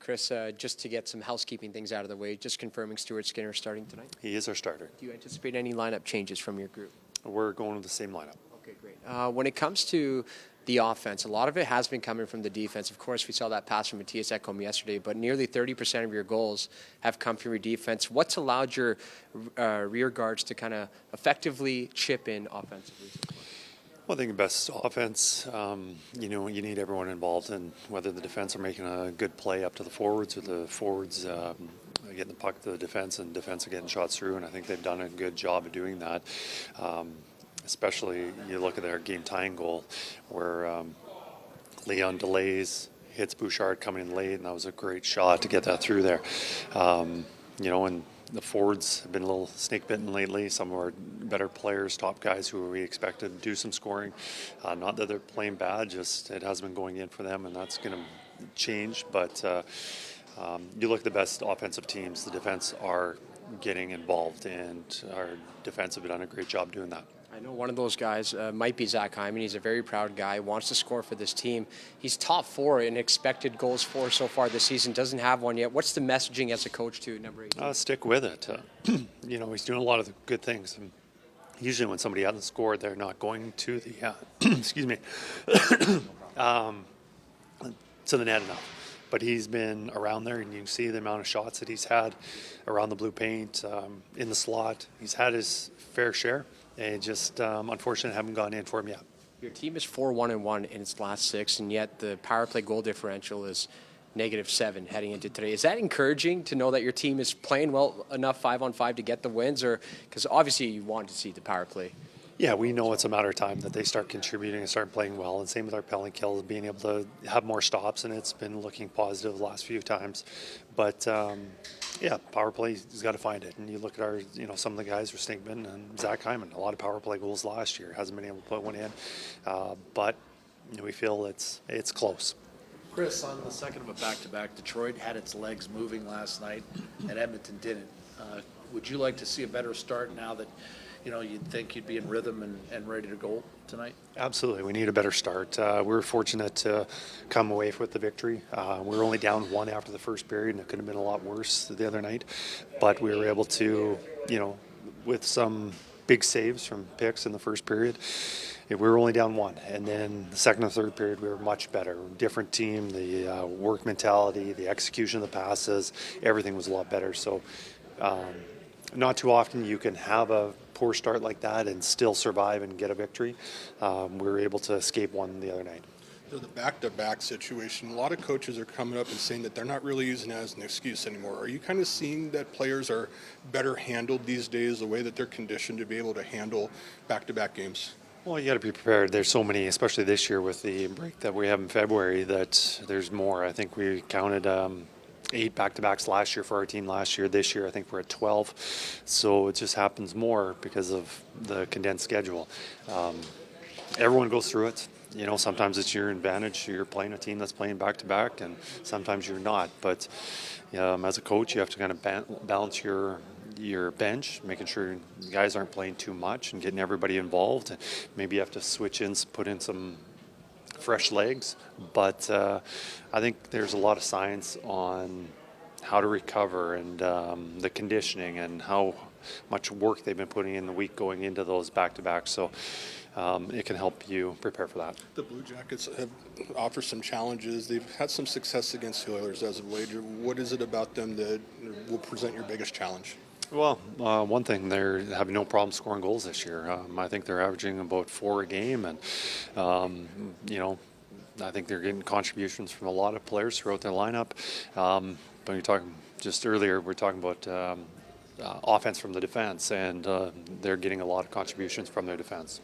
Kris, just to get some housekeeping things out of the way, just confirming Stuart Skinner starting tonight. He is our starter. Do you anticipate any lineup changes from your group? We're going with the same lineup. Okay, great. When it comes to the offense, a lot of it has been coming from the defense. Of course, we saw that pass from Matthias Ekholm yesterday, but nearly 30% of your goals have come from your defense. What's allowed your rear guards to kind of effectively chip in offensively? Well, I think the best offense, you need everyone involved, and whether the defense are making a good play up to the forwards or the forwards getting the puck to the defense and defense are getting shots through, and I think they've done a good job of doing that. Especially you look at their game-tying goal where Leon delays, hits Bouchard coming in late, and that was a great shot to get that through there. And the forwards have been a little snake-bitten lately. Some of our better players, top guys who we expected to do some scoring. Not that they're playing bad, just it hasn't been going in for them, and that's going to change. But you look at the best offensive teams, the defense are getting involved, and our defense have done a great job doing that. I know one of those guys might be Zach Hyman. He's a very proud guy, wants to score for this team. He's top 4 in expected goals for so far this season, doesn't have one yet. What's the messaging as a coach to number 18? Stick with it. He's doing a lot of good things. And usually when somebody hasn't scored, they're not going to the, excuse me, to the net enough. But he's been around there, and you can see the amount of shots that he's had around the blue paint, in the slot. He's had his fair share. And just unfortunately haven't gone in for him yet. Your team is 4-1-1 in its last 6, and yet the power play goal differential is -7 heading into today. Is that encouraging to know that your team is playing well enough 5-on-5 to get the wins, or because obviously you want to see the power play? Yeah, we know it's a matter of time that they start contributing and start playing well. And same with our penalty kills, being able to have more stops, and it's been looking positive the last few times. But power play, he's got to find it. And you look at our, some of the guys were Stinkman and Zach Hyman, a lot of power play goals last year. Hasn't been able to put one in, but we feel it's close. Kris, on the second of a back-to-back, Detroit had its legs moving last night, and Edmonton didn't. Would you like to see a better start now that you'd think you'd be in rhythm and ready to go tonight? Absolutely. We need a better start. We were fortunate to come away with the victory. We were only down 1 after the first period, and it could have been a lot worse the other night. But we were able to, with some big saves from picks in the first period, we were only down 1. And then the second and third period, we were much better. Different team, the work mentality, the execution of the passes, everything was a lot better. So not too often you can have a poor start like that and still survive and get a victory. We were able to escape one the other night. So the back-to-back situation, a lot of coaches are coming up and saying that they're not really using it as an excuse anymore. Are you kind of seeing that players are better handled these days, the way that they're conditioned to be able to handle back-to-back games? Well, you got to be prepared. There's so many, especially this year with the break that we have in February, that there's more. I think we counted 8 back-to-backs last year for our team last year. This year, I think we're at 12. So it just happens more because of the condensed schedule. Everyone goes through it. Sometimes it's your advantage. You're playing a team that's playing back-to-back, and sometimes you're not. But as a coach, you have to kind of balance your bench, making sure the guys aren't playing too much and getting everybody involved. And maybe you have to switch in, put in some fresh legs, but I think there's a lot of science on how to recover and the conditioning and how much work they've been putting in the week going into those back-to-backs. So it can help you prepare for that. The Blue Jackets have offered some challenges. They've had some success against the Oilers as of late. What is it about them that will present your biggest challenge? Well, one thing, they have no problem scoring goals this year. I think they're averaging about 4 a game, and I think they're getting contributions from a lot of players throughout their lineup. But you're talking just earlier, we're talking about offense from the defense, and they're getting a lot of contributions from their defense.